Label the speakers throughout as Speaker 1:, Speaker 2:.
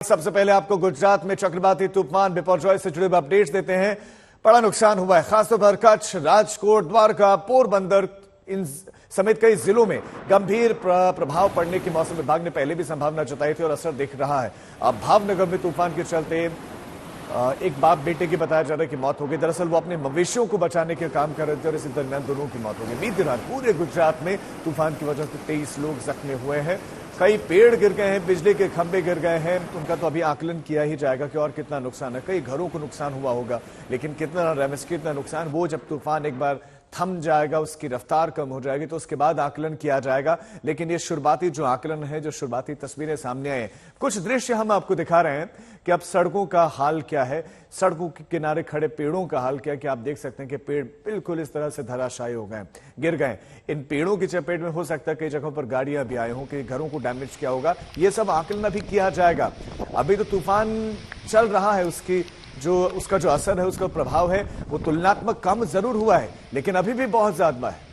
Speaker 1: सबसे पहले आपको गुजरात में चक्रवाती तूफान बिपरजॉय से जुड़े अपडेट्स देते हैं। बड़ा नुकसान हुआ है, खासतौर पर कच्छ, राजकोट, द्वारका, पोरबंदर इन समेत कई जिलों में गंभीर प्रभाव पड़ने की मौसम विभाग ने पहले भी संभावना जताई थी और असर दिख रहा है। अब भावनगर में तूफान के चलते एक बाप बेटे की बताया जा रहा है कि मौत हो गई। दरअसल वो अपने मवेशियों को बचाने के काम कर रहे थे और इसी दरमियान दोनों की मौत हो गई। बीती रात पूरे गुजरात में तूफान की वजह से 23 लोग जख्मी हुए हैं। कई पेड़ गिर गए हैं, बिजली के खंभे गिर गए हैं। उनका तो अभी आकलन किया ही जाएगा कि और कितना नुकसान है। कई घरों को नुकसान हुआ होगा, लेकिन कितना डैमेज, कितना नुकसान, वो जब तूफान एक बार थम जाएगा, उसकी रफ्तार कम हो जाएगी तो उसके बाद आकलन किया जाएगा। लेकिन ये शुरुआती जो आकलन है, जो शुरुआती तस्वीरें सामने आए, कुछ दृश्य हम आपको दिखा रहे हैं कि अब सड़कों का हाल क्या है, सड़कों के किनारे खड़े पेड़ों का हाल क्या है कि आप देख सकते हैं कि पेड़ बिल्कुल इस तरह से धराशायी हो गए, गिर गए। इन पेड़ों की चपेट में हो सकता है कई जगहों पर गाड़ियां भी आई हों, कि घरों को डैमेज किया होगा। ये सब आकलन भी किया जाएगा। अभी तो तूफान चल रहा है, उसका जो असर है, उसका प्रभाव है, वो तुलनात्मक कम जरूर हुआ है, लेकिन अभी भी बहुत ज्यादा है।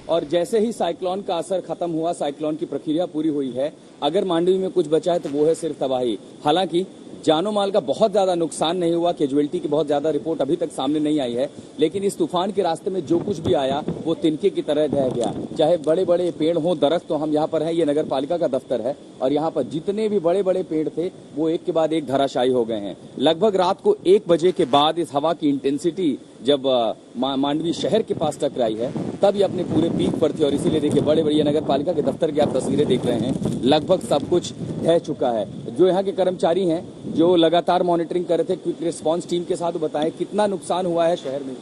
Speaker 2: और जैसे ही साइक्लोन का असर खत्म हुआ, साइक्लोन की प्रक्रिया पूरी हुई है, अगर मांडवी में कुछ बचा है तो वो है सिर्फ तबाही। हालांकि जानो माल का बहुत ज्यादा नुकसान नहीं हुआ, कैजुअलिटी की बहुत ज्यादा रिपोर्ट अभी तक सामने नहीं आई है, लेकिन इस तूफान के रास्ते में जो कुछ भी आया वो तिनके की तरह ढह गया। चाहे बड़े बड़े पेड़ हों, दरख्त, तो हम यहाँ पर हैं, ये नगर पालिका का दफ्तर है, और यहाँ पर जितने भी बड़े बड़े पेड़ थे वो एक के बाद एक धराशायी हो गए हैं। लगभग रात को 1 बजे के बाद इस हवा की इंटेंसिटी जब मांडवी शहर के पास टकराई है, तब ये अपने पूरे पीक पर थी। और इसीलिए देखिए, बड़े बड़े नगर पालिका के दफ्तर की आप तस्वीरें देख रहे हैं, लगभग सब कुछ ढह चुका है। जो यहाँ के कर्मचारी हैं, जो लगातार मॉनिटरिंग कर रहे थे क्विक रिस्पांस टीम के साथ, बताएं कितना नुकसान हुआ है शहर में।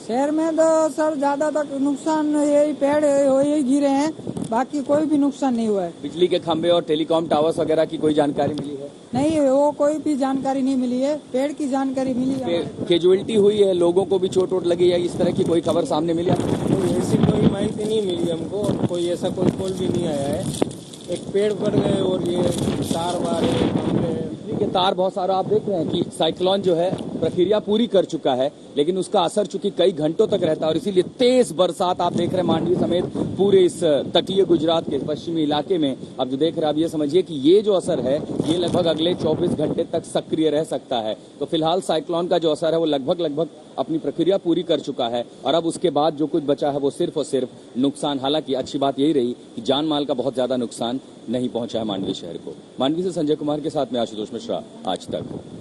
Speaker 3: शहर में तो सर ज्यादा तक नुकसान यही पेड़ यही गिरे हैं, बाकी कोई भी नुकसान नहीं हुआ है।
Speaker 2: बिजली के खंभे और टेलीकॉम टावर्स वगैरह की कोई जानकारी मिली है?
Speaker 3: नहीं, वो कोई भी जानकारी नहीं मिली है। पेड़ की जानकारी मिली है।
Speaker 2: कैजुअलिटी हुई है, लोगों को भी चोट वोट लगी है, इस तरह की कोई खबर सामने मिली है?
Speaker 4: ऐसी कोई माहिती नहीं मिली हमको, और कोई ऐसा कोई कॉल भी नहीं आया है। एक पेड़ पड़ गए और ये तार मारे,
Speaker 2: बिजली के तार बहुत सारा। आप देख रहे हैं कि साइक्लोन जो है प्रक्रिया पूरी कर चुका है, लेकिन उसका असर चूंकि कई घंटों तक रहता है, और इसीलिए तेज बरसात आप देख रहे हैं मांडवी समेत पूरे इस तटीय गुजरात के पश्चिमी इलाके में। अब जो देख रहे हैं, आप ये समझिए कि ये जो असर है ये लगभग अगले 24 घंटे तक सक्रिय रह सकता है। तो फिलहाल साइक्लोन का जो असर है वो लगभग अपनी प्रक्रिया पूरी कर चुका है, और अब उसके बाद जो कुछ बचा है वो सिर्फ और सिर्फ नुकसान। हालांकि अच्छी बात यही रही कि जान माल का बहुत ज्यादा नुकसान नहीं पहुंचा है मांडवी शहर को। मांडवी से संजय कुमार के साथ में आशुतोष मिश्रा, आज तक।